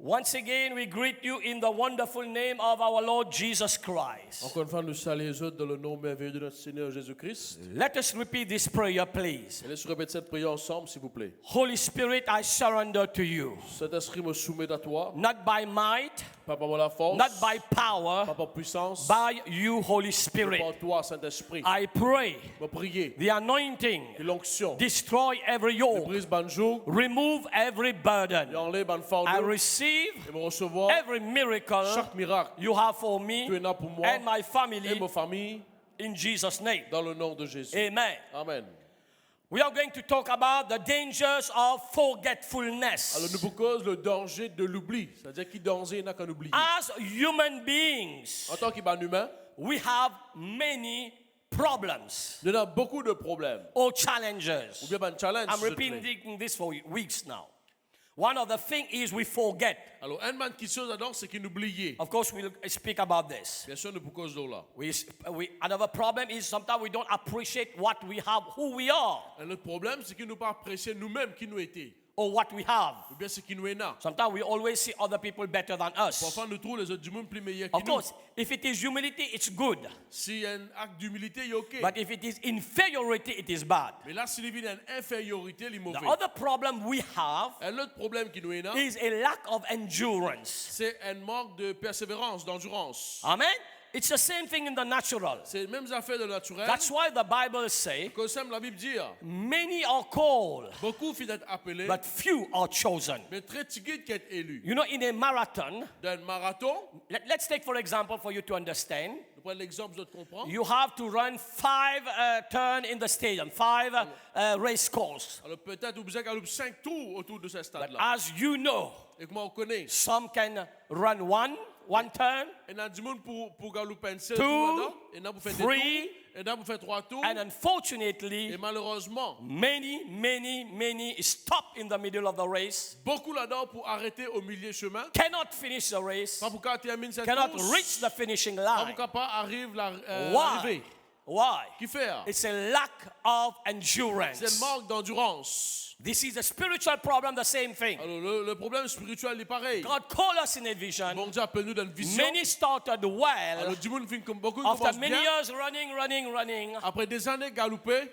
Once again, we greet you in the wonderful name of our Lord Jesus Christ. Encore une fois, nous saluons les autres dans le nom merveilleux de notre Seigneur Jésus-Christ. Let us repeat this prayer, please. Et laissez répéter cette prière ensemble, s'il vous plaît. Holy Spirit, I surrender to you. Saint-Esprit me soumet à toi, Not by might, pas par la force, not by power, pas par puissance, by you, Holy mais Spirit. par toi, Saint-Esprit. I pray Me prier, the anointing, et l'onction, destroy every et yoke, brise banjo, remove every et burden. enlève ban I fardeau, receive et me recevoir every miracle chaque miracle. you have for me Tu es là pour moi and my et family ma famille, in Jesus' name. dans le nom de Jésus. Amen. Amen. We are going to talk about the dangers of Alors forgetfulness. nous vous cause le danger de l'oubli. C'est-à-dire qu'il danger n'a qu'un oublier. As human beings, En tant qu'humain, we have many problems nous avons beaucoup de problèmes. or Ou challenges. bien un challenge. I'm s'il te plaît. repeating this for weeks now. One of the things is we forget. Alors, un man qui chose donc, c'est qu'il oublie. Of course, we'll speak about this. Bien sûr, nous vous cause là. Another problem is sometimes we don't appreciate what we have, who we are, Un autre problème, c'est qu'il nous pas apprécier nous-mêmes qui nous étions. or what we have. Ou bien ce qui nous est là. Sometimes we always see other people better than us. Parfois, nous trouvons les autres du monde plus meilleurs que Of nous. course, if it is humility, it's good. Si y a un acte d'humilité, il est OK. But if it is inferiority, it is bad. Mais là, s'il y a une infériorité, il est The mauvais. other problem we have Un autre problème qui nous est là, is a lack of endurance. c'est un manque de persévérance, d'endurance. Amen? It's the same thing in the natural. C'est les mêmes affaires de naturel. That's why the Bible says, Que ça, la Bible dit, many are called, beaucoup finissent d'être appelés, but few are chosen. mais très tigudes qui sont élus. You know, in a marathon, Dans un marathon, let's take for example for you to understand, nous prenons l'exemple de comprendre. you have to run 5 turns in the stadium, 5 race course. Alors peut-être vous avez faire 5 tours autour de ce But stade-là. as you know, Et comment on connaît? some can run one turn, Il y a du monde pour galoper un seul Two, tour là-dedans. Il y en a pour faire des tours. three, Il y en a pour faire 3 tours. and Et unfortunately, malheureusement, many stop in the middle of the race, beaucoup là-dedans pour arrêter au milieu chemin. cannot finish the race, Pas pour qu'on termine cette cannot course. reach the finishing Pas line. pour qu'on pas arrive Why? l'arrivée. Why? Qui fait? It's a lack of C'est le endurance. manque d'endurance. This is a spiritual problem, the same thing. Alors le problème spirituel est pareil. God called us in a vision. Bon Dieu appelle nous dans une vision. Many started well. Alors du monde finit comme beaucoup After commencent many bien. years running, Après des années galopées,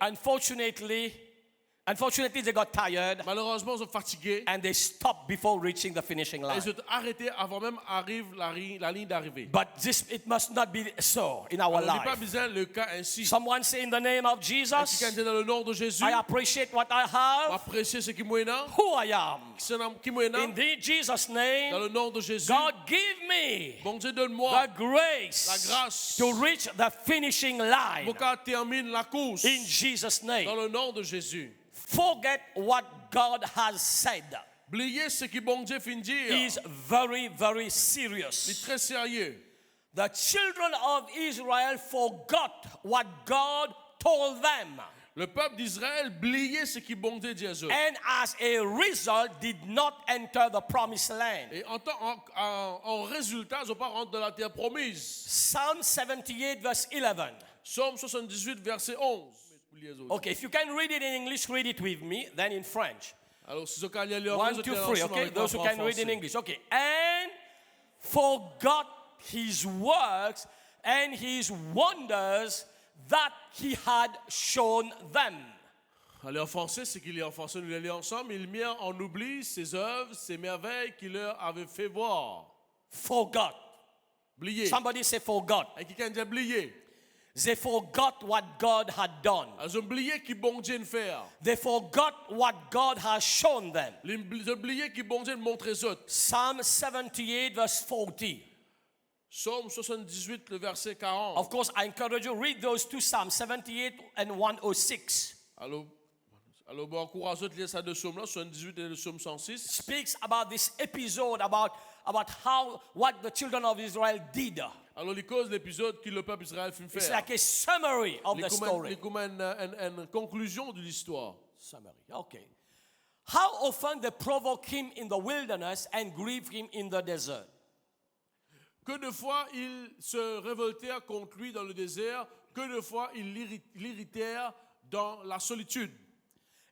unfortunately they got tired malheureusement ils sont fatigués. and they stopped before reaching the finishing Et line. ils sont arrêtés avant même arrive la ligne d'arrivée. But it must not be so in our Alors, il n'est pas life. besoin le cas ainsi. Someone say in the name of Si Jesus, quelqu'un dans le nom de Jésus, I appreciate what I have, apprécier ce qui m'est là, who I am. qui m'est là, In Jesus' dans name, le nom de Jésus. God give me Bon Dieu donne-moi the grace la grâce to reach the finishing line. pour qu'on termine la course In Jesus' dans name. le nom de Jésus. Forget what God has said. Oubliez ce que bon Dieu finit dire. Is very C'est serious. très sérieux. The children of Israel forgot what God told them, Le peuple d'Israël oubliait ce que bon Dieu disait. and as a result did not enter the promised land. Et en résultat, ils n'ont pas rentré dans la terre promise. Psalm 78 verse 11. Psaume 78, verset 11. Okay, if you can read it in English, read it with me, then in French. Alors, si vous avez lu 1, 2, 3, okay? Those who can read in English. Okay. And forgot his works and his wonders that he had shown them. Allez en français, c'est qu'il est en français, nous les lisons ensemble. Il mit en oubli ses œuvres, ses merveilles qu'il leur avait fait voir. Forgot. Oublié. Somebody say forgot. Et quelqu'un dit oublié. They forgot what God had done. Ils ont oublié qui bon Dieu fait. They forgot what God has shown them. Ils ont oublié qui bon Dieu montre aux autres. Psalm 78 verse 40. Psaume 78, le verset 40. Of course, I encourage you to read those two Psalms, 78 and 106. Alors bon, encourage de lire ça de psaume là, 78 et le psaume 106. Speaks about this episode, about what the children of Israel did. Alors, les causes de l'épisode que le peuple d'Israël fait It's faire. like a summary of the story. Comme une conclusion de l'histoire. Summary, okay. How often they provoke him in the wilderness and grieve him in the desert. Que de fois ils se révoltèrent contre lui dans le désert, que de fois ils l'irritèrent dans la solitude.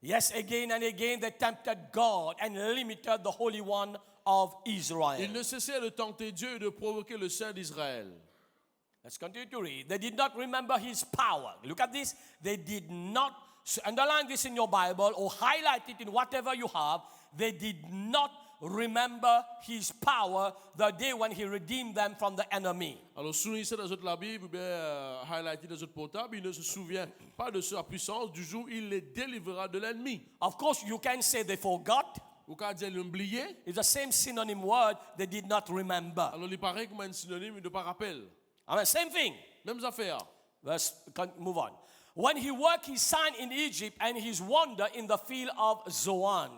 Yes, again and again they tempted God and limited the Holy One of Il Israel. ne cessait de tenter Dieu et de provoquer le Saint d'Israël. Let's continue to read. They did not remember his power. Look at this. They did not, underline this in your Bible or highlight it in whatever you have. They did not remember his power the day when he redeemed them from the enemy. Alors, soulignez ça dans la Bible, ou bien highlighter dans votre portable. Il ne se souvient pas de sa puissance du jour où il les délivrera de l'ennemi. Of course, you can say they forgot. Ou quand dire l'oublier, It's the same synonym word. They did not remember. alors il paraît comme un synonyme de pas rappel. I mean, same thing. Mêmes affaires. Let's move on. When he worked his sign in Egypt and his wonder in the field of Zoan.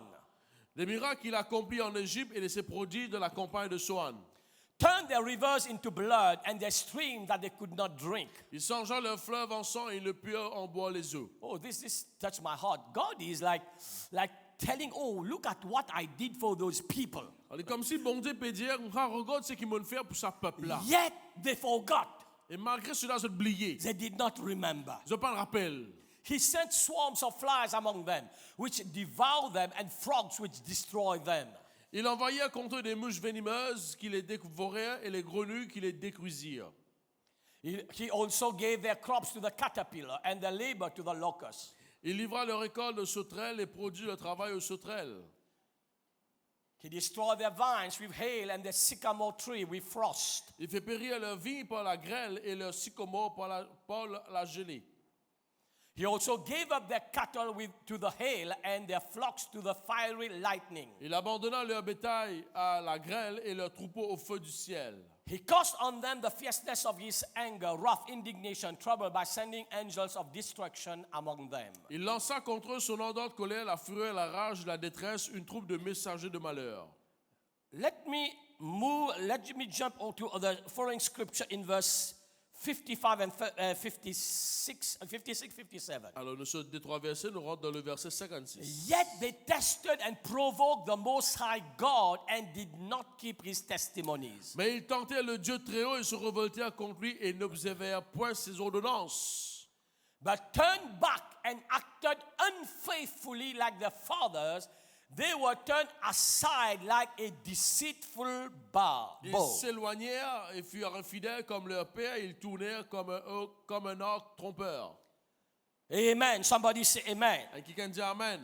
Les miracles qu'il accomplit en Égypte et de ses prodiges de la campagne de Soan. Turned their rivers into blood and their streams that they could not drink. Il changea leur fleuve en sang et ils ne purent en boire les eaux. Oh, this touched my heart. God is like telling, oh, look at what I did for those people. Alors, comme si bon Dieu peut dire, regarde ce qu'ils m'ont fait pour ce peuple-là. Yet they forgot. Et malgré cela, ils ont oublié. They did not remember. Ils n'ont pas le rappel. He sent swarms of flies among them, which devoured them, and frogs which destroyed them. Il envoya contre eux des mouches venimeuses qui les dévorèrent et les grenouilles qui les détruisirent. He also gave their crops to the caterpillar and their labor to the locust. Il livra leur récolte aux sauterelles et produit le travail aux sauterelles. He destroyed their vines with hail and their sycamore tree with frost. Il fait périr leur vigne par la grêle et leur sycomore par la gelée. He also gave up their cattle to the hail and their flocks to the fiery lightning. Il abandonna leur bétail à la grêle et leurs troupeaux au feu du ciel. He caused on them the fierceness of his anger, wrath, indignation, trouble by sending angels of destruction among them. Il lança contre eux son ardente colère, la fureur, la rage, la détresse, une troupe de messagers de malheur. Let me jump onto the following scripture in verse 55 and 56, 57. Alors, nous sommes des trois versets, nous rentrons dans le verset 56. Yet they tested and provoked the Most High God and did not keep his testimonies. Mais ils tentèrent le Dieu très haut et se revoltèrent contre lui et n'observèrent point ses ordonnances. But turned back and acted unfaithfully like their fathers. They were turned aside like a deceitful bow. Ils s'éloignèrent et furent infidèles comme leur père. Ils tournèrent comme un arc trompeur. Amen. Somebody say amen. Et qui dit amen.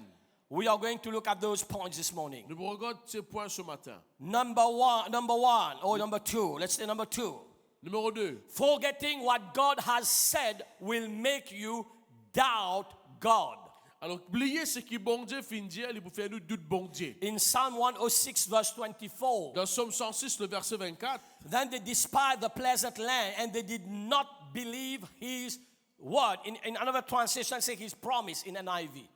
We are going to look at those points this morning. Nous regardons ces points ce matin. Number one, or number two. Let's say number two. Numéro 2. Forgetting what God has said will make you doubt God. Alors, oubliez ce qui bon Dieu fin dire, il vous fait nous doute bon Dieu. In Psalm 106 verse 24. Dans Psaume 106, le verset 24. Then they despised the pleasant land and they did not believe his word. In another translation, say his promise in NIV.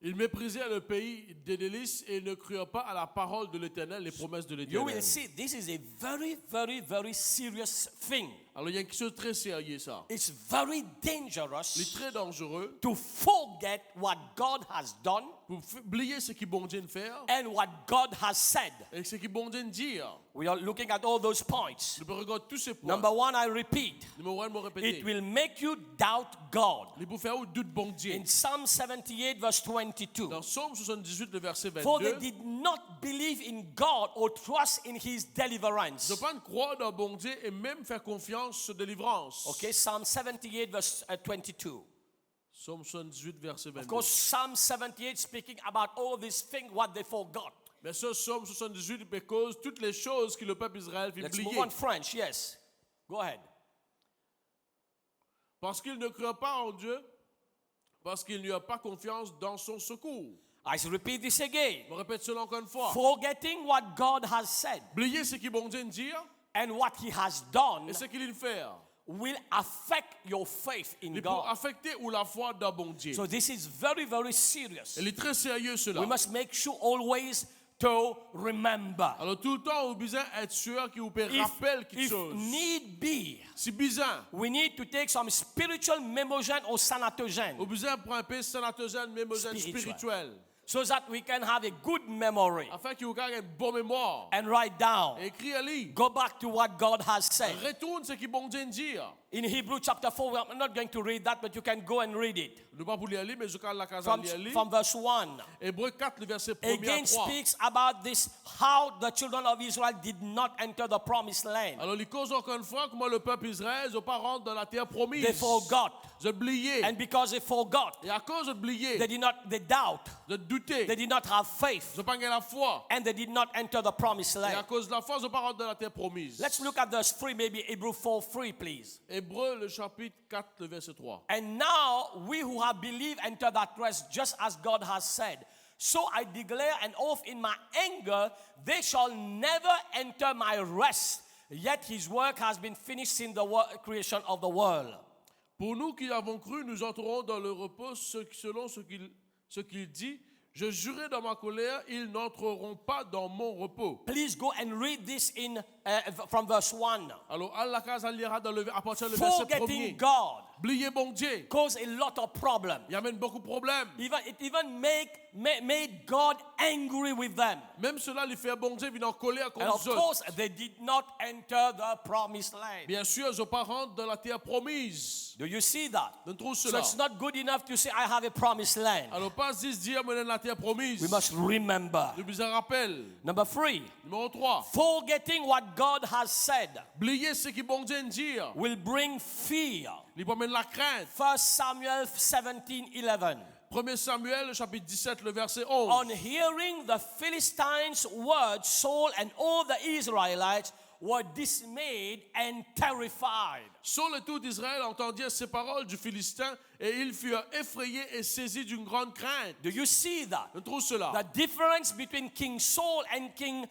Ils méprisèrent le pays des délices et ne crurent pas à la parole de l'Éternel, les promesses de You will l'Éternel. see, this is a very, very, very serious thing. Alors, il y a quelque chose de très sérieux, ça. It's very Il est dangerous très dangereux to forget what God has done pour oublier ce qui bon Dieu fait and what God has said. et ce qui bon Dieu dire. We are looking at all those points. Nous regardons tous ces points. Number one, I repeat, Numéro 1, me it répéter. will make you doubt God. Il vous fait doute bon Dieu. In Psalm 78 verse 22. Dans Psaume 78, le verset For they 22. did not believe in God or trust in his deliverance. Ne pas croire dans bon Dieu et même faire confiance sur délivrance. Okay, Psalm 78 verse 22. Psaume 78, verset Of 22. course, Psalm 78 speaking about all these things, what they forgot. Mais ce Psaume 78 cause toutes les choses que le peuple Israël fait Let's move oublier. on French, yes. Go ahead. Parce qu'ils ne croient pas en Dieu, parce qu'ils n'y ont pas confiance dans son secours. I shall repeat this again. Je répète cela encore une fois. Forgetting what God has said Oubliez ce que bon Dieu dit and what he has done et ce qu'il fait. will affect your faith in Il peut God. affecter ou la foi dans bon Dieu. So this is very, very serious. Il est très sérieux cela. We must make sure always to remember. Alors tout le temps, on a besoin d'être sûr qu'il vous rappelle quelque If chose. need be, Si besoin, we need to take some spiritual memogen or sanatogen on a besoin de prendre un peu sanatogène, mémogène Spirituel. spirituel. so that we can have a good memory Afin qu'il vous ait une bonne mémoire. and write down. Écris-le. Go back to what God has said. Retourne ce que bon Dieu dit. In Hebrew chapter 4, I'm not going to read that, but you can go and read it. Nous pas pour lire, mais je can la casa lire. From verse 1. Hébreux 4, le verset 1 Again à 3. speaks about this, how the children of Israel did not enter the promised land. Alors, il cause encore une fois comment le peuple Israël ne pas rentrer dans la terre promise. They forgot. Ils oublié. And because they forgot, Et à cause d'oublier, they doubt, de douter, they did not have faith, ils n'ont pas gagné la foi. and they did not enter the promised Et à land. cause de la foi, ils n'ont pas rentré dans la terre promise. Let's look at verse 3, maybe Hebrew 4:3, please. Hébreux, le chapitre 4, le verset 3. And now we who have believed enter that rest, just as God has said. So I declare an oath in my anger, they shall never enter my rest. Yet his work has been finished since the creation of the world. Pour nous qui avons cru, nous entrerons dans le repos selon ce qu'il dit. Je jurai dans ma colère, ils n'entreront pas dans mon repos. Please go and read this from verse 1. Alors, Allah Kaza lira à partir du verset 1er. Forgetting God Oublier bon Dieu. caused a lot of problems. Il y a même beaucoup de problèmes. It even made God angry with them. Même cela lui fait bon Dieu venir en colère And contre of eux. course, they did not enter the promised land. Bien sûr, ils n'ont pas rentré dans la terre promise. Do you see that? Nous trouvons So cela. it's not good enough to say, I have a promised land. Alors, pas juste dire, mais dans la terre promise. We must remember. Je vous en rappelle. Number 3, Numéro 3. forgetting what God has said Oublier ce que bon Dieu dit. will bring fear. Il promène la crainte. 1 Samuel 17:11. 1 Samuel, le chapitre 17, le verset On 11. hearing the Philistines' words, Saul and all the Israelites were dismayed and terrified. Saul et tout Israël entendirent ces paroles du Philistin et ils furent effrayés et saisis d'une grande crainte. Do you see that? On trouve cela. The difference between King Saul and King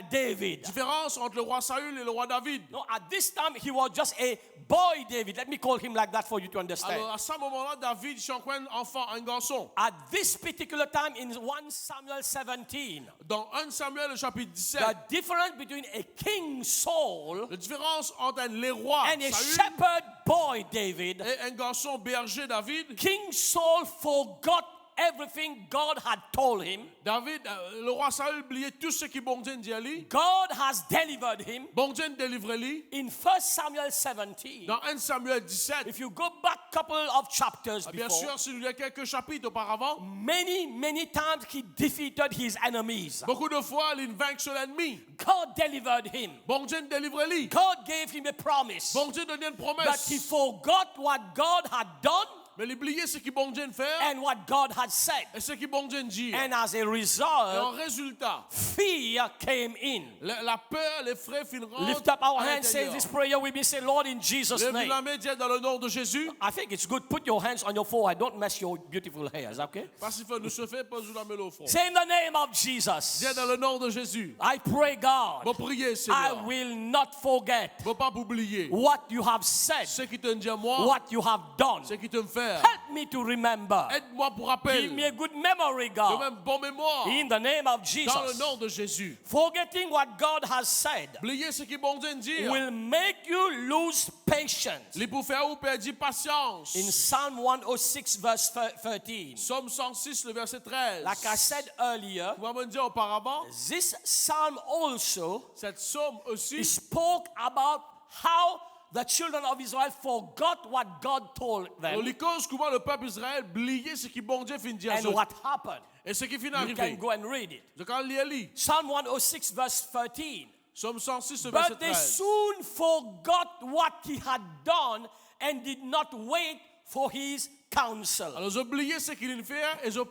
David. Différence entre le roi Saül et le roi David. No, at this time he was just a boy David. Let me call him like that for you to understand. Alors à ce moment-là, David, c'est encore un enfant, un garçon. At this particular time in 1 Samuel 17, Dans 1 Samuel, le chapitre 17, the difference between a King Saul la différence entre un roi and a Saül shepherd boy David, et un garçon berger David. King Saul forgot everything God had told him. David, le roi Saül oubliait tout ce que bon Dieu dit à lui. God has delivered him. Bon Dieu délivrait lui. In 1 Samuel 17, Dans 1 Samuel 17, if you go back a couple of chapters bien before, sûr, s'il y a quelques chapitres auparavant, many times he defeated his enemies. beaucoup de fois, il vainc sur l'ennemi. God delivered him. Bon Dieu délivrait lui. God gave him a promise. Bon Dieu donnait une But promesse. he forgot what God had done Mais il oubliait ce que bon Dieu fait and what God had said. et ce que bon Dieu dit. And as a Et en result, résultat, fear came in. la peur, les frais finiront. Lift up our hands, say this prayer with me. Say, Lord, in Jesus' Lève name. la main, dis dans le nom de Jésus. I think it's good. Put your hands on your forehead. Don't mess your beautiful hairs, okay? Parce qu'il nous se fait pas la main au front. Say in the name of Jesus. Dis dans le nom de Jésus. I pray, God, Bon prier, I Seigneur. will not forget Bon pas oublier. what you have said, Ce qui te dit à moi, what you have done. ce qui te fait. Help me to remember. Aide-moi pour Give rappel. me a good memory, De God. même bon mémoire. In the name of Dans le Jesus. nom de Jésus. Forgetting what God has said Oubliez ce que bon Dieu dit. will make you lose patience. Les pour faire ou perdre patience. In Psalm 106, verse 13. Psalm 106, le verset 13. Like I said earlier, Vous m'avez dit auparavant, this psalm also cette psaume aussi spoke about how the children of Israel forgot what God told on them lit cause comment le peuple Israël oubliait ce que bon Dieu finit de dire. and what happened. Et ce qui finit You can d'arriver. go and read it. Je quand lis. Psalm 106, verse 13. Psalm 106, le verset But they 13. soon forgot what he had done and did not wait for his counsel. Alors, ils oubliaient ce qu'il fait et ils n'ont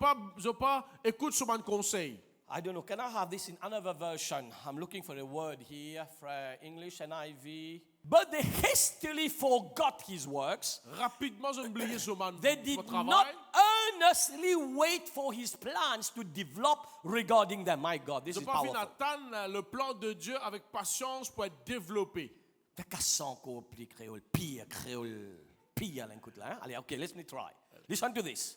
pas écouté son conseil. I don't know. Can I have this in another version? I'm looking for a word here for English NIV. But they hastily forgot his works. Rapidement, ils ont oublié son They did travail. not earnestly wait for his plans to develop regarding them. My God, this Ils is n'ont pas fini powerful. d'attendre le plan de Dieu avec patience pour être développé. T'as qu'à s'encore plus créole, pire créole, pire l'écoute là. Hein? Allez, okay, let me try. Listen to this.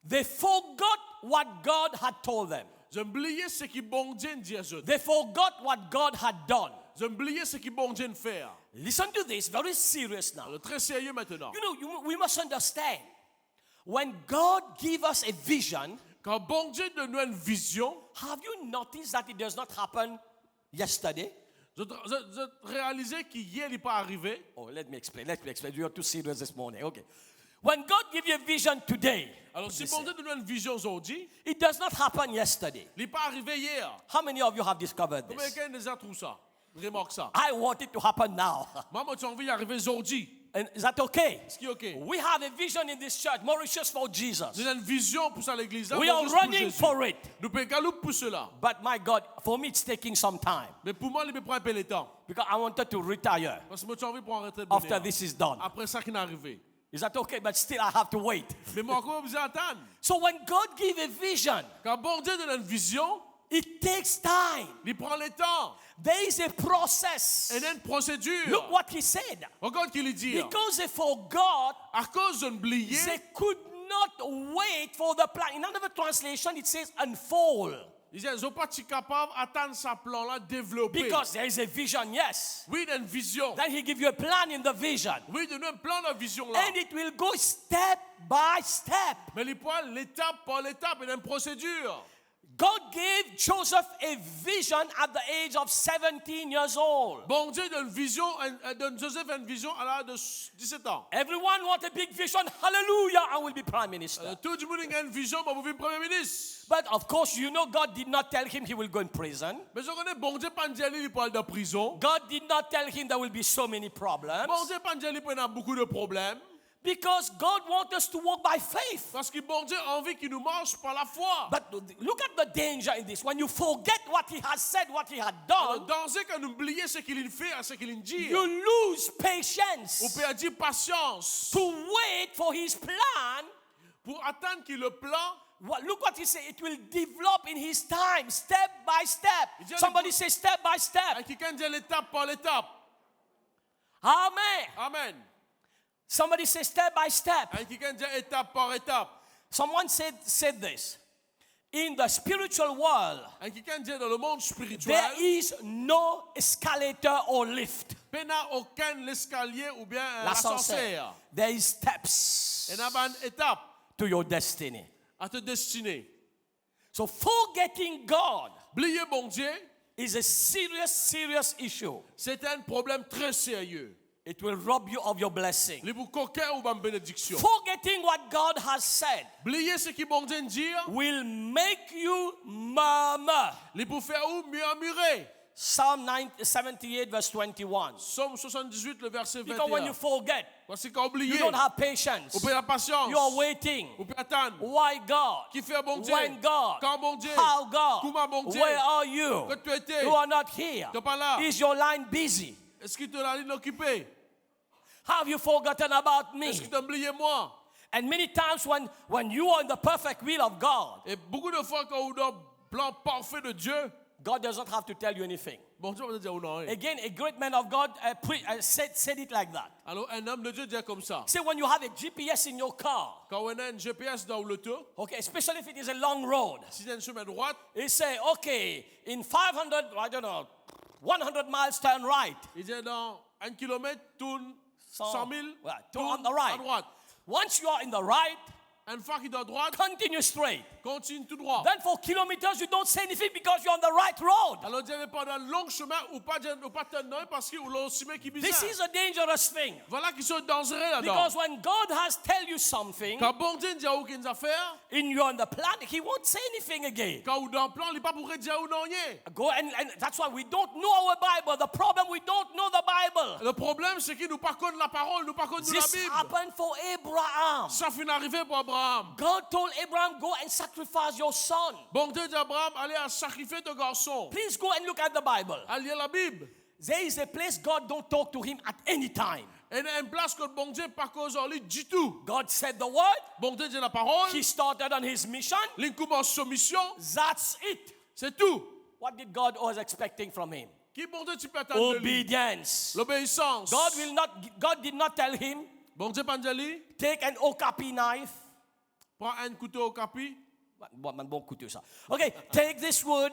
They forgot what God had told them. Ils ont oublié ce que bon Dieu dit à eux. They forgot what God had done. Ils ont oublié ce que bon Dieu fait. Listen to this, very serious now. Alors, très sérieux maintenant. We must understand. When God gives us a vision, Quand bon Dieu donne une vision, have you noticed that it does not happen yesterday? vous Vous réalisez qu'hier, il n'est pas arrivé. Oh, let me explain. You are too serious this morning. Okay. When God gives you a vision today, Alors, si bon Dieu te donne une vision aujourd'hui, it does not happen yesterday. il n'est pas arrivé hier. How many of you have discovered Combien this? quelqu'un déjà trouve ça? Remarque ça. I want it to happen now. Moi, tu as envie d'y arriver aujourd'hui. And is that okay? Est-ce qui est OK? We have a vision in this church, Mauritius for Jesus. Nous avons une vision pour ça à l'église. We are running for it. Nous pouvons galoper pour cela. But my God, for me it's taking some time Mais pour moi, il me prend un peu de temps. because I wanted to retire Parce que moi, tu as envie pour arrêter de after venir. this is done. Après ça qui est arrivé. Is that okay? But still I have to wait. Mais moi, encore besoin d'attendre. So when God gives a vision, Quand bon Dieu donne une vision, it takes time. il prend le temps. There is a process. Et il y a une procédure. Look what he said. Regarde qu'il dit. Because they forgot, À cause d'oublier, they could not wait for the plan. In another translation, it says unfold. ils ne sont pas capables d'attendre sa plan-là développé. Because there is a vision, yes. Oui, il y a une vision. Then he gives you a plan in the vision. Oui, il donne un plan de vision là. And it will go step by step. Mais il prend l'étape par l'étape, il y a une procédure. God gave Joseph a vision at the age of 17 years old. Bon Dieu donne Joseph une vision à l'âge de 17 ans. Everyone want a big vision. Hallelujah, I will be prime minister. Tout le monde a une vision pour devenir premier ministre. But of course, you know God did not tell him he will go in prison. Mais je connais bon Dieu pas dire il parle de prison. God did not tell him there will be so many problems. Bon Dieu pas dire il a beaucoup de problèmes. Because God wants us to walk by faith. Parce que bon Dieu a envie qu'il nous marche par la foi. But look at the danger in this. When you forget what he has said, what he had Le done, danger quand nous oublions ce qu'il fait et ce qu'il dit. you lose On patience peut dire patience to wait for his plan. pour attendre que le plan. Look what he said. It will develop in his time, step by step. Somebody say step by step. Et quelqu'un dit l'étape par l'étape. Amen. Amen. Somebody say step by step. Et quelqu'un dit étape par étape. Someone said this. In the spiritual world, Et quelqu'un dit dans le monde spirituel, there is no escalator or lift. il n'y a aucun escalier ou bien L'ascenseur. l'ascenseur. There is steps Il y a une étape to your destiny. à te destiner. So forgetting God Oublier bon Dieu, is a serious issue. c'est un problème très sérieux. It will rob you of your blessing. Les pour coquin ou une bénédiction. Forgetting what God has said Oublier ce que bon Dieu dit, will make you murmur. les pour faire ou murmurer. Psalm 78 verse 21. Somme 78, le verset Because when you 21. forget, Parce qu'on oublie. you don't have patience. On peut la patience. You are waiting. On peut attendre. Why God? Qui fait bon Dieu? When God? Quand bon Dieu? How God? Comment bon Dieu? Where are you? Que tu étais? You are not here. Tu n'es pas là. Is your line busy? Est-ce que tu as la ligne occupée? Have you forgotten about me? Est-ce que tu as oublié moi? And many times when you are in the perfect will of God, Et beaucoup de fois quand on est dans le plan parfait de Dieu, God doesn't have to tell you anything. bon Dieu va te dire non. Again, a great man of God said it like that. Alors un homme de Dieu dit comme ça. Say when you have a GPS in your car, Quand on a un GPS dans l'auto, okay, especially if it is a long road, si c'est un chemin droit, it say, okay, in 500, I don't know, 100 miles turn right. il dit dans 1 kilomètre, tourne 100 000, Right, tourne on the right. à droite. Once you are in the right, Une fois qu'il est à droite, continue straight. continue tout droit. Then for kilometers you don't say anything because you're on the right road. Alors, Dieu n'est pas dans le long chemin ou pas tenir parce qu'il y a un chemin qui est This bizarre. is a dangerous thing. Voilà qui sont dangereux là-dedans. Because when God has tell you something, Quand bon Dieu dit à aucune affaire, and you're on the plan, He won't say anything again. quand on est dans le plan, il n'est pas pour dire ou non rien. Go and that's why we don't know our Bible. The problem we don't know the Bible. Le problème, c'est qu'il nous pas connaît la parole, nous pas connaît la This Bible. happened for Abraham. Ça fait arriver pour Abraham. God told Abraham, go and sacrifice your son. Bon Dieu dit à Abraham, allez à sacrifier ton garçon. Please go and look at the Bible. Allez lire la Bible. There is a place God don't talk to him at any time. Et il y a une place que bon Dieu pas cause en lui du tout. God said the word. Bon Dieu dit la parole. He started on his mission. Il commence sa mission. That's it. C'est tout. What did God was expecting from him? Qui bon Dieu tu peux attendre de lui? Obedience. L'obéissance. God did not tell him, Bon Dieu pas dit lui, take an okapi knife. prends un couteau au capi. Okay, take this wood,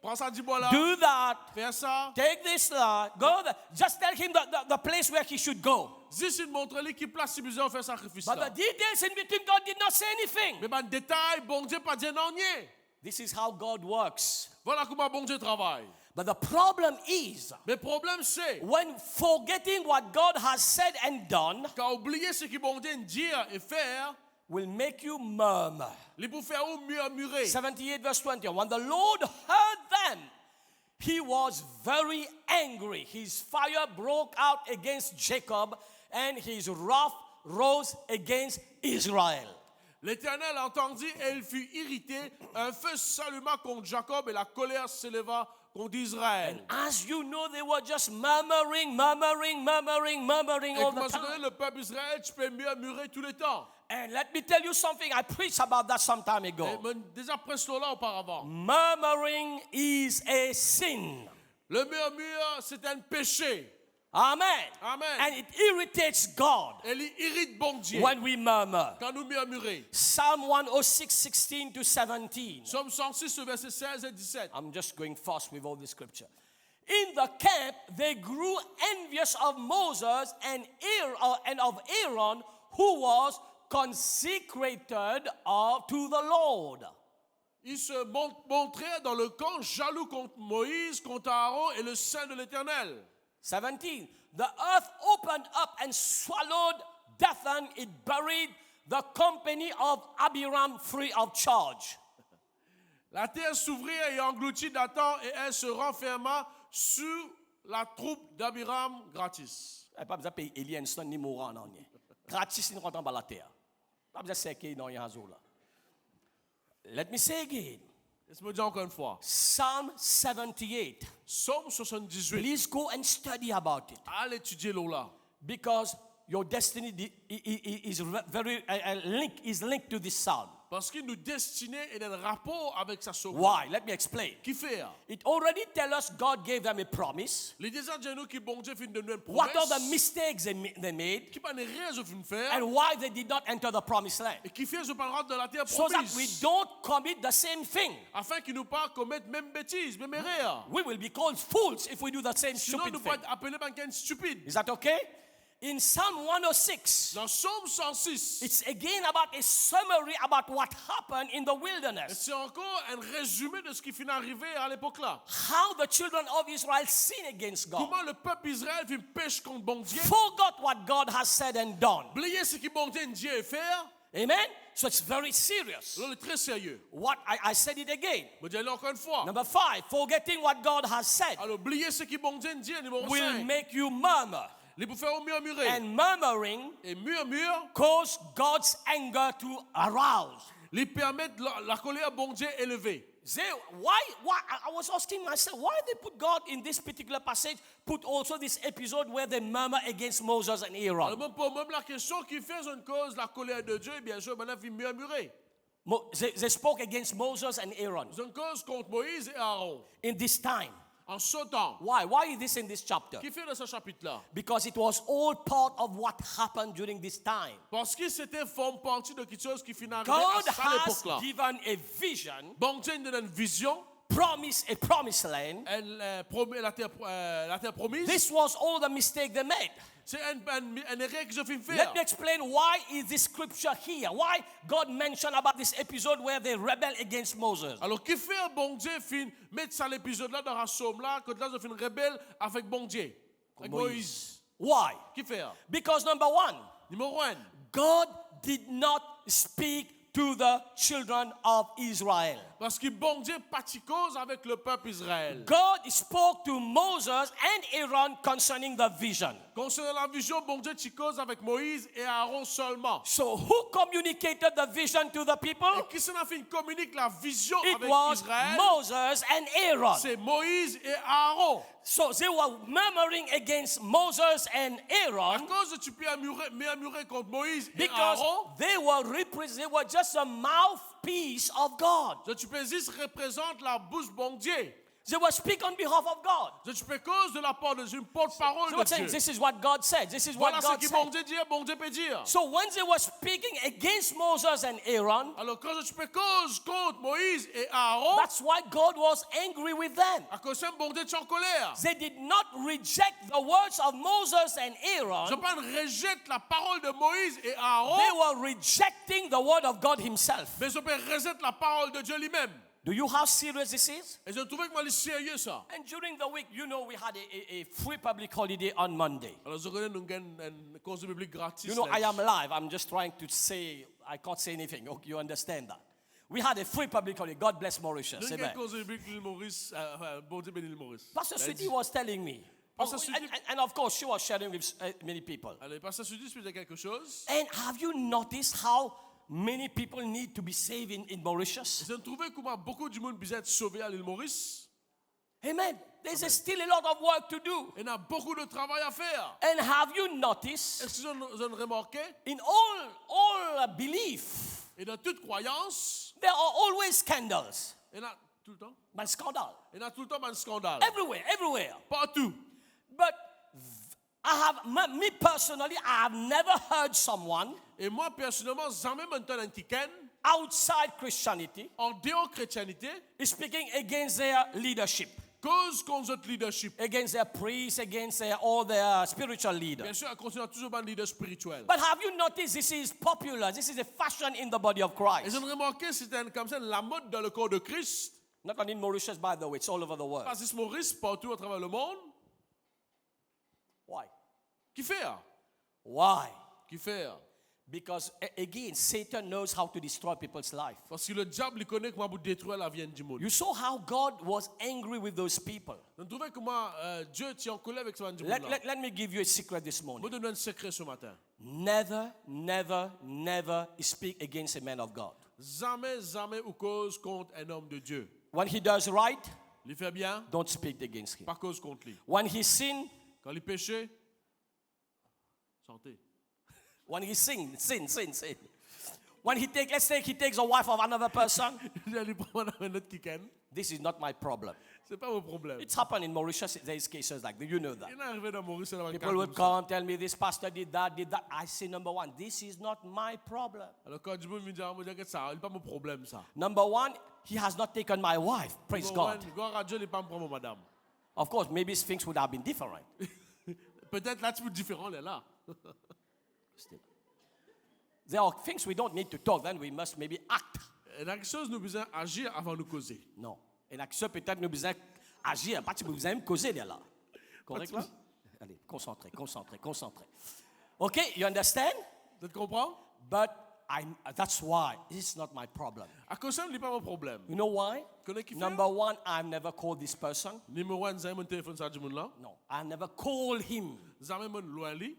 Prends ça, dis-moi là. do that, Fais ça. take this go there. Just tell him the place where he should go. Juste montre-lui qui place si besoin de faire sacrifice But the là. details in between, God did not say anything. Mais ben détail, bon Dieu pas dit non rien. This is how God works. Voilà comment bon Dieu travaille. But the problem is, Mais le problème c'est, when forgetting what God has said and done quand oublier ce que bon Dieu dire et faire, will make you murmur. il vous fait murmurer. 78 verse 20. When the Lord heard them, he was very angry. His fire broke out against Jacob, and his wrath rose against Israel. L'Éternel entendit et il fut irrité. Un feu s'alluma contre Jacob et la colère s'éleva contre Israël. As you know, they were just murmuring Et all comme the vous connaissez time. le peuple d'Israël, tu peux murmurer tout le temps. And let me tell you something, I preached about that some time Et ago. déjà presque là auparavant. Murmuring is a sin. Le murmure, c'est un péché. Amen. Amen. And it irritates God Elle irrite bon Dieu when we murmur. quand nous murmurons. Psalm 106, 16 to 17. Psaume 106, versets 16 et 17. I'm just going fast with all the scripture. In the camp, they grew envious of Moses and of Aaron, who was consecrated to the Lord. Ils se montraient dans le camp jaloux contre Moïse, contre Aaron et le saint de l'Éternel. 17. The earth opened up and swallowed Dathan. It buried the company of Abiram free of charge. La terre s'ouvrit et engloutit Dathan et elle se renferma sous la troupe d'Abiram gratis. Pas besoin de payer Eli Einstein ni mourant non nie. Gratis ni rentrant par la terre. Pas besoin de séquer dans les là. Let me say again. Laisse-moi dire encore une fois. Psalm 78. Psaume 78. Please go and study about it. Allez étudier là. Because your destiny is very linked to this psalm. Parce que nous destinés et un rapport avec sa sauvegarde. Why? Let me explain. Qui fait? It already tells us God gave them a promise. Les déjà de nous qui bon Dieu fin de nous une What are the promesse. mistakes they made, Qui pas ne rien de faire. and why they did not enter the promised land. Et qui fait je parle de la terre So that we promise. don't commit the same thing. Afin qu'ils nous pas commettent même bêtises, même erreur. We will be called fools if we do the same Sinon stupid nous thing. pas être appelés quelqu'un stupide. Is that okay? In Psalm 106, Dans Psaume 106, it's again about a summary about what happened in the wilderness. c'est encore un résumé de ce qui finit d'arriver à l'époque là. How the children of Israel sinned against God. Comment le peuple Israël fait pêche contre bon Dieu. Forgot what God has said and done. Oubliez ce que bon Dieu dit et faire. Amen? So it's very serious. Là, c'est très sérieux. What I said it again. Je dis encore une fois. Number 5, forgetting what God has said Alors, oubliez ce que bon Dieu dit, numéro will 5. make you murmur. Les vous faire murmurer. And murmuring Et murmure, cause God's anger to arouse. les permettent la colère bon Dieu élevée. Why I was asking myself, why they put God in this particular passage, put also this episode where they murmur against Moses and Alors, Aaron. même pour même la question qui fait une cause la colère de Dieu, bien sûr, maintenant, il murmurer. They spoke against Moses and Aaron C'est une cause contre Moïse et Aaron. in this time. En ce temps. Why? Why is this in this chapter? Qui fait de ce chapitre-là? Because it was all part of what happened during this time. Parce que c'était forme partie de quelque chose qui finit à God ça has l'époque-là. given a vision, Bon Dieu donne une vision, a promised land. elle promet la terre promise. This was all the mistake they made. C'est une erreur que je viens faire. Let me explain why is this scripture here? Why God mentioned about this episode where they rebel against Moses. Alors, qui fait bon Dieu fin mettre ça l'épisode-là dans la somme-là, quand là, je fin rebelle avec bon Dieu, avec Moïse. Why? Qui fait? Because number 1, Numéro 1. God did not speak to the children of Israel. Parce que bon Dieu partit cause avec le peuple Israël. God spoke to Moses and Aaron concerning the vision. Concernant la vision, bon Dieu partit cause avec Moïse et Aaron seulement. So who communicated the vision to the people? Et qui s'en a fait communique la vision It avec was Israël? Moses and Aaron. C'est Moïse et Aaron. So they were murmuring against Moses and À Aaron cause de tu peux murmurer contre Moïse et because Aaron, they were just a mouthpiece of God. tu peux juste représenter la bouche bon Dieu. They were speaking on behalf of God. Tu peux cause de la part de une porte-parole They de were saying, Dieu. this is what God said. This is what Voilà ce God que bon said. Dieu dit, bon Dieu peut dire. So when they were speaking against Moses and Aaron, Alors quand tu peux cause contre Moïse et Aaron, that's why God was angry with them. à cause de bon Dieu est en colère. They did not reject the words of Moses and Je Aaron. pas rejette la parole de Moïse et Aaron, They were rejecting the word of God himself. mais je peux rejette la parole de Dieu lui-même. Do you how serious this is? Et je trouvais que moi, c'est sérieux ça. And during the week, you know, we had a free public holiday on Monday. Alors, je connais nous un conseil public gratis. You know, I am live. I'm just trying to say, I can't say anything. Okay, you understand that? We had a free public holiday. God bless Mauritius. Nous Amen. un conseil public l'île Maurice, bon Dieu béni l'île Maurice. Pastor Sudi was telling me. Pastor Oh, Sudi- and of course, she was sharing with many people. Alors, Pasteur Sudi expliquait quelque chose. And have you noticed how many people need to be saved in Mauritius? Je trouvais comment beaucoup du monde puisse être sauvé à l'île Maurice. Amen. There's still a lot of work to do. Il y a beaucoup de travail à faire. And have you noticed Est-ce que vous avez remarqué? in all belief, Et dans toute croyance, there are always scandals. il y a tout le temps. But scandal. Il y a tout le temps un scandale. Everywhere. Partout. But me personally, I have never heard someone Et moi, personnellement, jamais entendu un ticket outside Christianity en dehors chrétienté speaking against their leadership, cause contre notre leadership. against their priests, against all their spiritual leaders. Bien sûr, elle continue toujours un leader spirituel. But have you noticed this is popular? This is a fashion in the body of Et Christ. j'ai remarqué, c'était comme ça la mode dans le corps de Christ. Not only in Mauritius, by the way, it's all over the world. Parce que Maurice, partout à travers le monde, Why? qui fait? Why? Qui fait? Because again, Satan knows how to destroy people's life. Parce que le diable, il connaît comment vous détruire la vie du monde. You saw how God was angry with those people. Vous trouvez comment Dieu tient en colère avec ce monde Let, là. let, let me give you a secret this Je morning. vous donne un secret ce matin. Never, never, never speak against a man of God. Jamais, jamais ou cause contre un homme de Dieu. When he does right, Il fait bien, don't speak against him. pas cause contre lui. When he sin, Quand il péché, santé. when he sin. When let's say he takes a wife of another person, Il a dit prendre un autre kikan. this is not my problem. C'est pas mon problème. It's happened in Mauritius. There is cases like that. You know that. Il est arrivé dans Maurice dans People would come tell me this pastor did that. I say number one, this is not my problem. Alors quand du monde me dit, ah, moi je dis que ça, il n'est pas mon problème ça. Number one, he has not taken my wife. Praise God. Gloire à Dieu, il n'est pas me prendre madame. Of course, maybe things would have been different. Peut-être là, tu peux différent, elle est là. Still. There are things we don't need to talk, then we must maybe act. Et dans quelque chose, nous besoin agir avant de causer. Non. Et là, ça peut-être nous besoin agir, pas nous besoin causer là. Correct là? Allez, concentrez. Okay, you understand? Tu comprends? But that's why this is not my problem. À cause ça, ce n'est pas mon problème. You know why? Connais qui fait? Number one, I've never called this person. Numéro 1, j'ai mon téléphone ça du monde là. No, I never called him. Jamais mon loin lui,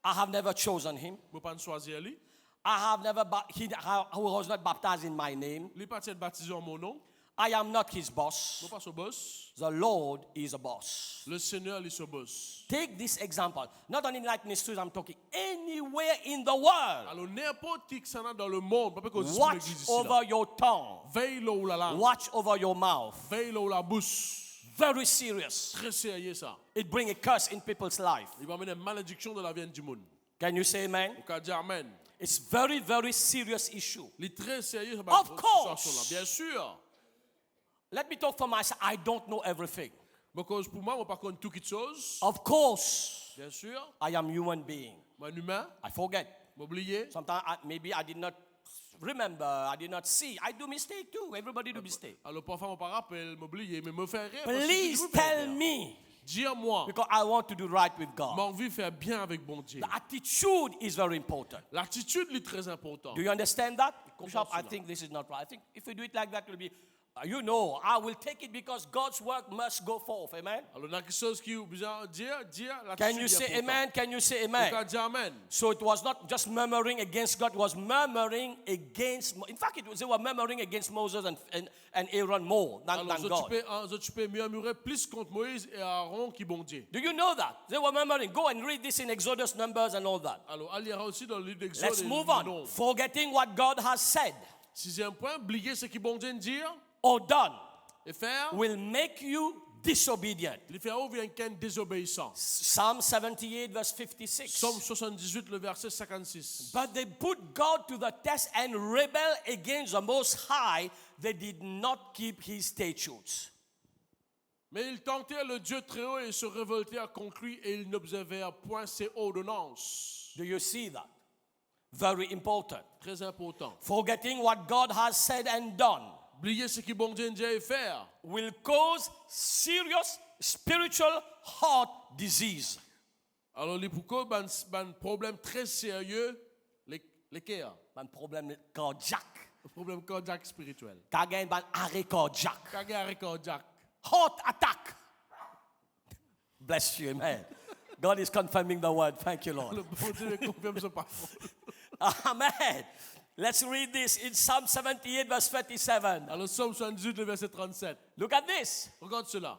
I have never chosen him. moi pas choisir lui. I have never, he was not baptized in my name. Lui pas être baptisé en mon nom. I am not his boss. Moi pas son boss. The Lord is a boss. Le Seigneur est son boss. Take this example. Not only in Lightning Street, I'm talking anywhere in the world. Alors n'importe qui que ça dans le monde, pas que Watch l'église ici over là. your tongue. Veille là où la langue. Watch over your mouth. Veille là où la bouche. Very serious. Très sérieux ça. It brings a curse in people's life. Il va amener une malédiction dans la vie du monde. Can you say amen? Au cas dire amen. It's very, very serious issue. Il est très sérieux sur Of cette course. situation-là. Bien sûr. Let me talk for myself. I don't know everything. Parce que pour moi, par contre, toute chose. Of course, Bien sûr. I am human being. Moi, un humain. I forget. M'oublier. Sometimes maybe I did not remember. I did not see. I do mistake too. Everybody do mistake. Alors parfois, mon parent rappelle, m'oublier, mais me faire rire. Please tell me, Dis-moi. because I want to do right with God. Mon envie de faire bien avec bon Dieu. The attitude is very important. L'attitude est très importante. Do you understand that? Bishop, I cela. think this is not right. I think if we do it like that, it will be, you know, I will take it because God's work must go forth. Amen? Alors, il y a quelque chose qui est besoin de dire, l'attitude Can you est say importante. amen? Can you say Au amen? cas dire amen. So it was not just murmuring against God, it was murmuring against, in fact, they were murmuring against Moses and Aaron more than Alors, God. tu peux murmurer plus contre Moïse et Aaron qui bon Dieu. Do you know that? They were murmuring. Go and read this in Exodus, Numbers, and all that. Alors, il y aura aussi dans le livre d'Exode. Let's et move le on. nom. Forgetting what God has said 6e point, oublier ce qui bon Dieu dit or done et faire. will make you disobedient. Il fait ouvrir un désobéissant. Psalm 78, verse 56. Psaume 78, le verset 56. But they put God to the test and rebel against the Most High. They did not keep his statutes. Mais ils tentèrent le Dieu très haut et se révoltèrent contre lui et ils n'observèrent point ses ordonnances. Do you see that? Very important. Très important. Forgetting what God has said and done oublier ce que bon Dieu a faire, will cause serious spiritual heart disease. alors les pourquoi un problème très sérieux, lesquels? Un problème cardiaque. Un problème cardiaque spirituel. Quand il y a un arrêt cardiaque. Quand il y a un arrêt cardiaque. Heart attack. Bless you, amen. God is confirming the word. Thank you, Lord. Le bon Dieu confirme ce parole. Amen. Let's read this in Psalm 78, verse 37. Alors, Psaume 78, le verset 37. Look at this. Regarde cela.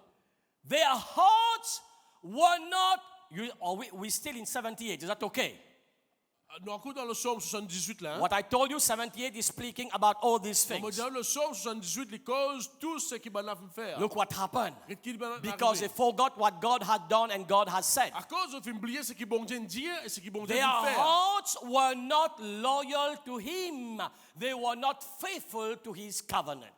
Their hearts were not. We're still in 78. Is that okay? Nous encore dans le Psaume 78 là. Hein? What I told you, 78 is speaking about all these On me things. dit le Psaume 78, il cause tout ce qu'il va faire. Look what happened. Because Because they forgot what God had done and God had said. à cause de oublier ce que bon Dieu dit et ce que bon Dieu Their dit faire. hearts were not loyal to Him. They were not faithful to His covenant.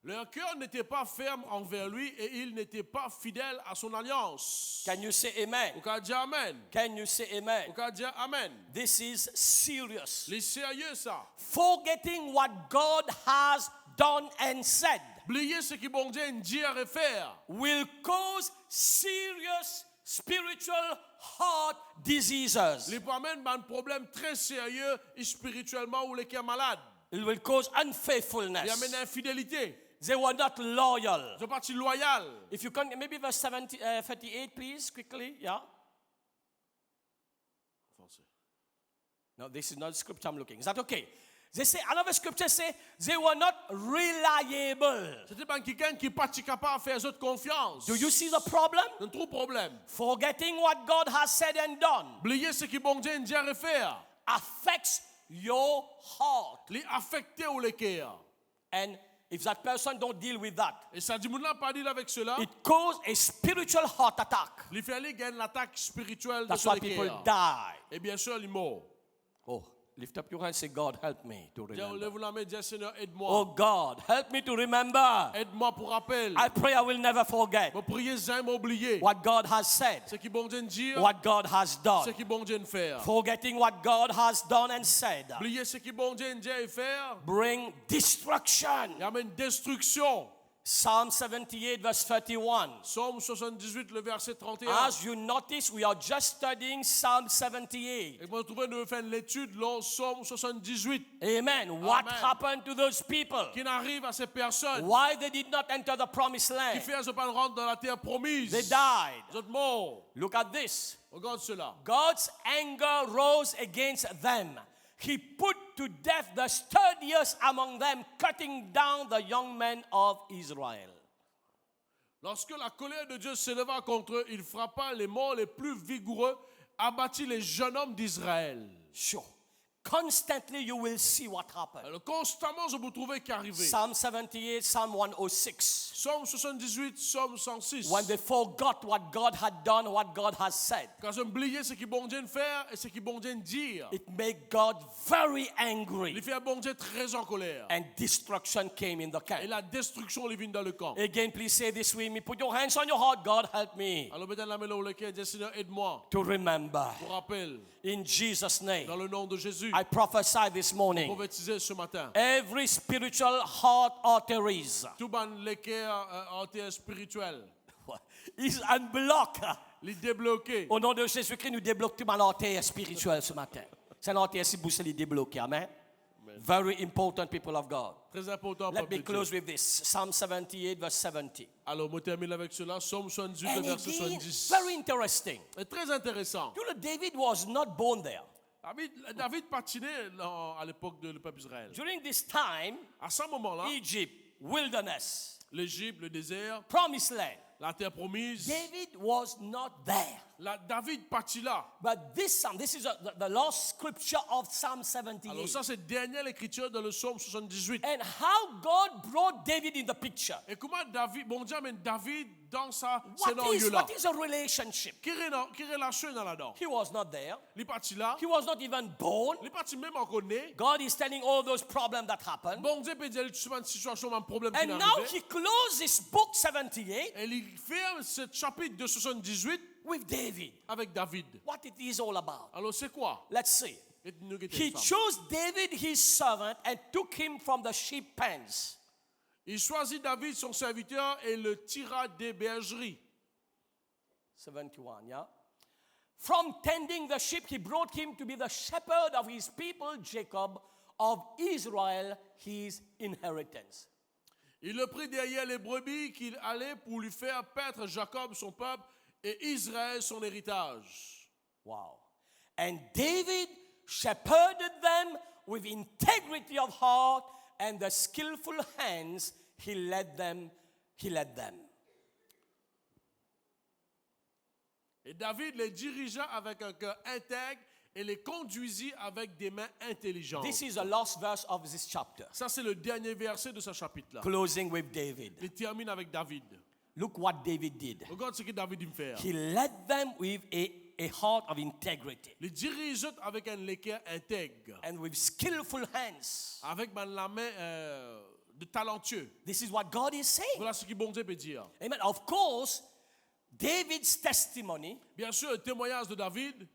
Leur cœur n'était pas ferme envers lui et il n'était pas fidèle à son alliance. Can you say amen? Au cas dire amen. Can you say amen? Au cas dire amen. This is serious. Les sérieux ça. Forgetting what God has done and said Oublier ce que bon Dieu dit et faire will cause serious spiritual heart diseases. les amène à un problème très sérieux et spirituellement ou les cœurs malades. It will cause Il unfaithfulness. amène infidélité. They were not loyal. Ils sont partis loyaux. If you can, maybe verse 38, please, quickly. Yeah. No, this is not the scripture I'm looking. Is that okay? They say another scripture say they were not reliable. C'était pas quelqu'un qui n'est pas capable de faire les autres confiance. Do you see the problem? C'est un trop problème. Forgetting what God has said and done Oublier ce que bon Dieu dit et faire. affects your heart. Les affecter ou les cœurs. And if that person don't deal with that, Et ça dit, n'a pas dit avec cela. it causes a spiritual heart attack. Les fait aller gagner l'attaque spirituelle de That's son why people cœur. die. Et bien sûr, il meurt. Oh, lift up your hand and say, God, help me to Dis, remember. lève la main, dis, Seigneur, Oh aide-moi. God, help me to remember. Aide-moi pour rappel. I pray I will never forget Mon prier jamais oublier. what God has said, Ce qui bon Dieu dit, what God has ce done. qui bon Dieu fait. Forgetting what God has done and said Oublier ce qui bon Dieu dit et faire. bring destruction. Il amène destruction. Psalm 78 verse 31. Psaume 78, le verset 31. As you notice, we are just studying Psalm 78. Et vous trouvez, nous faisons l'étude dans Psaume 78. Amen. What Amen. happened to those people? Qui n'arrive à ces personnes Why they did not enter the promised qui land? fait qu'ils pas rentrer dans la terre promise. They died. Ils sont morts. Look at this. Regarde cela. God's anger rose against them. He put to death the sturdiest among them, cutting down the young men of Israel. Lorsque la colère de Dieu s'éleva contre eux, il frappa les morts les plus vigoureux, abattit les jeunes hommes d'Israël. Sure. Constantly you will see what happened. Alors, constamment, je vous trouvais qu'arriver. Psalm 78, Psalm 106. Psaume 78, Psaume 106. When they forgot what God had done, what God has said, Quand j'ai oublié ce que bon Dieu fait et ce que bon Dieu dit, it made God very angry, il fait un bon Dieu très en colère. and destruction came in the Et camp. la destruction les vient dans le camp. Again, please say this with me. Put your hands on your heart. God, help me Alors, mettez la main dans le cœur et dites, Seigneur, aide-moi. to remember. Pour rappel, In Jesus' name, dans le nom de Jésus, I prophesy this morning. prophétisez ce matin. Every spiritual heart arteries Tout ban les cœurs artères spirituels, is unblocked. les débloquer. Au nom de Jésus-Christ, nous débloquons ma artère spirituelle ce matin. C'est l'artère si vous les débloquer. Amen. Very important, people of God. Très important. Let peuple me de close Dieu. with this. Psalm 78, verse 70. Alors, on termine avec cela. Psaume 78, And verset again, 70. very interesting. C'est très intéressant. You know, David was not born there. David patinait à l'époque de le peuple Israël. During this time, À ce moment-là, Egypt, wilderness, l'Égypte, le désert, promised land. la terre promise, David was not there. David partit là. But this psalm, this is the last scripture of Psalm Alors 78. ça, c'est dernière écriture dans le psaume 78. And how God brought David in the picture. Et comment David, bon Dieu amène David dans sa What scénario-là. is a relationship? Qui relation dans là-dedans? He was not there. Il est parti là. He was not even born. Il est parti même encore né. God is telling all those problems that happened. Bon Dieu peut dire souvent une situation, un problème qui And est now arrivé. he closes book 78 Et il ferme ce chapitre de 78 with David. avec David. What it is all about. Alors c'est quoi? Let's see. he chose David his servant and took him from the sheep pens. Il choisit David, son serviteur, et le tira des bergeries. 71, yeah? From tending the sheep, he brought him to be the shepherd of his people, Jacob, of Israel, his inheritance. Il le prit derrière les brebis qu'il allait pour lui faire paître Jacob, son peuple, et Israël, son héritage. Wow. And David shepherded them with integrity of heart and the skillful hands he led them. Et David les dirigea avec un cœur intègre et les conduisit avec des mains intelligentes. This is the last verse of this chapter. Ça, c'est le dernier verset de ce chapitre-là. Closing with David. Il termine avec David. Look what David did. Regarde ce que David me fait. He led them with a heart of integrity Les dirige avec un cœur intègre, and with skillful hands. avec la main de talentueux. This is what God is saying. Voilà ce que bon Dieu peut dire. Amen. Of course, David's testimony, Bien sûr, le témoignage de David,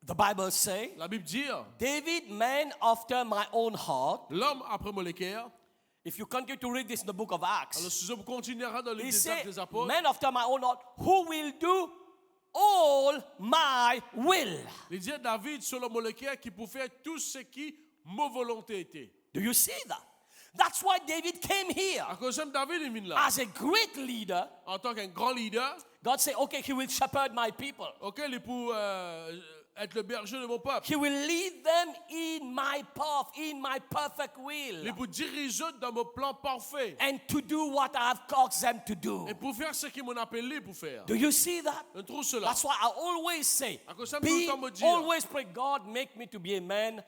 the Bible says, la Bible dit, David, man after my own heart. l'homme après mon cœur. If you continue to read this in the book of Acts, Alors, si je continuerai dans le he livre des Actes said, des Apôtres, man after my own heart, who will do all my will. il dit à David, selon mon cœur, qui pouvait faire tout ce qui ma volonté était. Do you see that? That's why David came here. À cause de David, il vient là. As a great leader, En tant qu'un grand leader, God said, okay, he will shepherd my people. ok, il est pour être le berger de mon peuple. He will lead them in my path, in my perfect Il est will. pour diriger dans mon plan parfait. And to do what I have caused them to do. Et pour faire ce qu'il m'a appelé pour faire. Do you see that? On trouve cela. That's why I always say, À cause de ça, be, tout le temps me dire, always pray, God, make me to be a man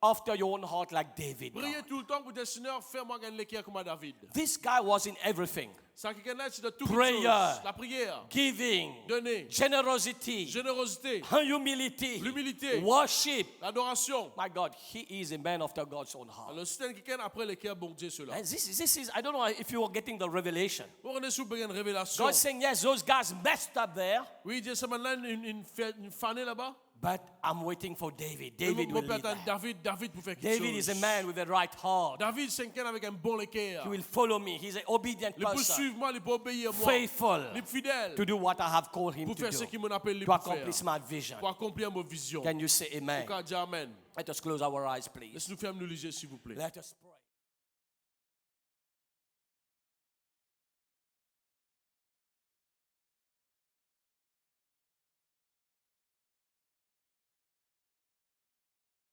after your own heart like David. God. priez tout le temps pour dire, Seigneur, fais-moi gagner le cœur comme à David. This guy was in everything. Ça qui est de tout Prayer. chose. La prière, Giving, donner, generosity, générosité, humility, l'humilité, worship. l'adoration. My God, he is a man after God's own heart. Alors, c'est quelqu'un après le cœur bon Dieu cela. And this is, I don't know if you are getting the revelation. On est sous une révélation. God's saying, yes, those guys messed up there, Oui, Dieu, c'est maintenant une fanée là-bas. but I'm waiting for David. David Mon will père lead attend that. David pour faire quelque David is chose. a man with a right heart. David, c'est quelqu'un avec un bon cœur. He will follow me. He's an obedient Il peut person, suivre moi, il peut obéir à moi. faithful Il est fidèle to do what I have called him pour to faire ce do, qu'il m'a appelé to pour faire. accomplish my vision. Pour accomplir ma vision. Can you say amen? Pourquoi dire Amen? Let us close our eyes, please. Laisse-nous faire nous liser, s'il vous plaît. Let us pray.